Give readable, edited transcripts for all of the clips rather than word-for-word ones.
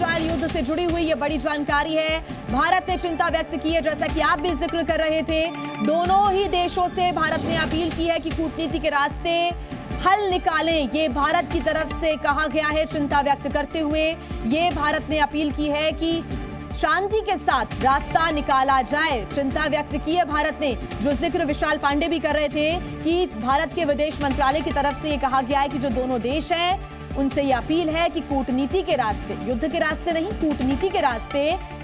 Israel युद्ध से जुड़ी हुई ये बड़ी जानकारी है। भारत ने चिंता व्यक्त की है, जैसा कि आप भी जिक्र कर रहे थे। दोनों ही देशों से भारत ने अपील की है कि कूटनीति के रास्ते हल निकालें। ये भारत की तरफ से कहा गया है। चिंता व्यक्त करते हुए ये भारत ने अपील की है कि शांति के साथ रास्ता निकाला जाए। चिंता व्यक्त की है भारत ने, जो जिक्र विशाल पांडे भी कर रहे थे कि भारत के विदेश मंत्रालय की तरफ से ये कहा गया है कि जो दोनों देश हैं उनसे ये अपील है कि कूटनीति के रास्ते, युद्ध के रास्ते नहीं, कूटनीति के रास्ते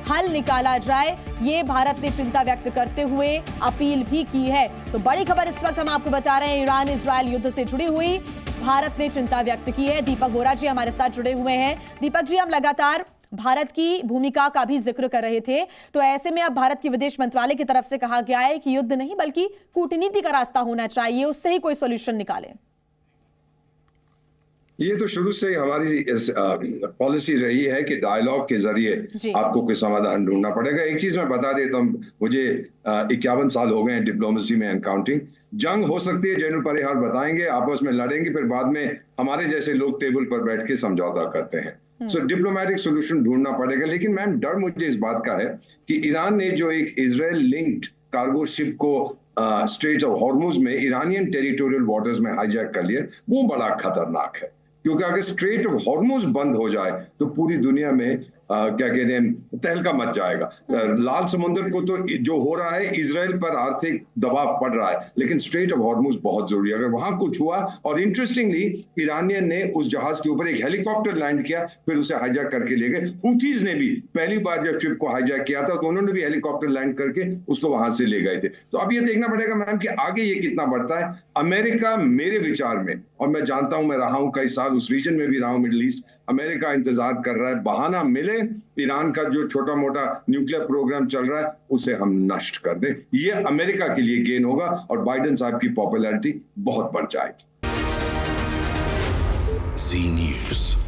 हल निकाला जाए। ये भारत ने चिंता व्यक्त करते हुए अपील भी की है। तो बड़ी खबर इस वक्त हम आपको बता रहे हैं, ईरान इजरायल युद्ध से जुड़ी हुई भारत ने चिंता व्यक्त की है। दीपक बोरा जी हमारे साथ जुड़े हुए हैं। दीपक जी, हम लगातार भारत की भूमिका का भी जिक्र कर रहे थे, तो ऐसे में अब भारत के विदेश मंत्रालय की तरफ से कहा गया है कि युद्ध नहीं बल्कि कूटनीति का रास्ता होना चाहिए, उससे ही कोई सोल्यूशन निकाले। ये तो शुरू से हमारी पॉलिसी रही है कि डायलॉग के जरिए आपको कोई समाधान ढूंढना पड़ेगा। एक चीज मैं बता देता हूँ, मुझे 51 साल हो गए हैं डिप्लोमेसी में एंड काउंटिंग। जंग हो सकती है, जनरल परिहार बताएंगे, आपस में लड़ेंगे, फिर बाद में हमारे जैसे लोग टेबल पर बैठ के समझौता करते हैं। सो डिप्लोमेटिक सोल्यूशन ढूंढना पड़ेगा। लेकिन मैम, डर मुझे इस बात का है कि ईरान ने जो एक इजराइल लिंक्ड कार्गो शिप को स्ट्रेट ऑफ हॉर्मुज में ईरानियन टेरिटोरियल वाटर्स में हाईजैक कर लिया, वो बड़ा खतरनाक है। क्योंकि अगर स्ट्रेट ऑफ हॉर्मुज बंद हो जाए तो पूरी दुनिया में क्या कहते हैं, तहलका मच जाएगा। लाल समुद्र को तो जो हो रहा है, इजराइल पर आर्थिक दबाव पड़ रहा है, लेकिन स्ट्रेट ऑफ हॉर्मुज बहुत जरूरी है। अगर वहां कुछ हुआ, और इंटरेस्टिंगली ईरानियन ने उस जहाज के ऊपर एक हेलीकॉप्टर लैंड किया, फिर उसे हाईजैक करके ले गए। हुथीज ने भी पहली बार जब शिप को हाईजैक किया था तो उन्होंने भी हेलीकॉप्टर लैंड करके उसको वहां से ले गए थे। तो अब ये देखना पड़ेगा मैम कि आगे ये कितना बढ़ता है। अमेरिका, मेरे विचार में, और मैं जानता हूं, मैं रहा हूं कई साल उस रीजन में भी रहा हूं, मिडिल ईस्ट, अमेरिका इंतजार कर रहा है बहाना मिले ईरान का जो छोटा मोटा न्यूक्लियर प्रोग्राम चल रहा है उसे हम नष्ट कर दें। ये अमेरिका के लिए गेन होगा और बाइडेन साहब की पॉपुलैरिटी बहुत बढ़ जाएगी। जी न्यूज़।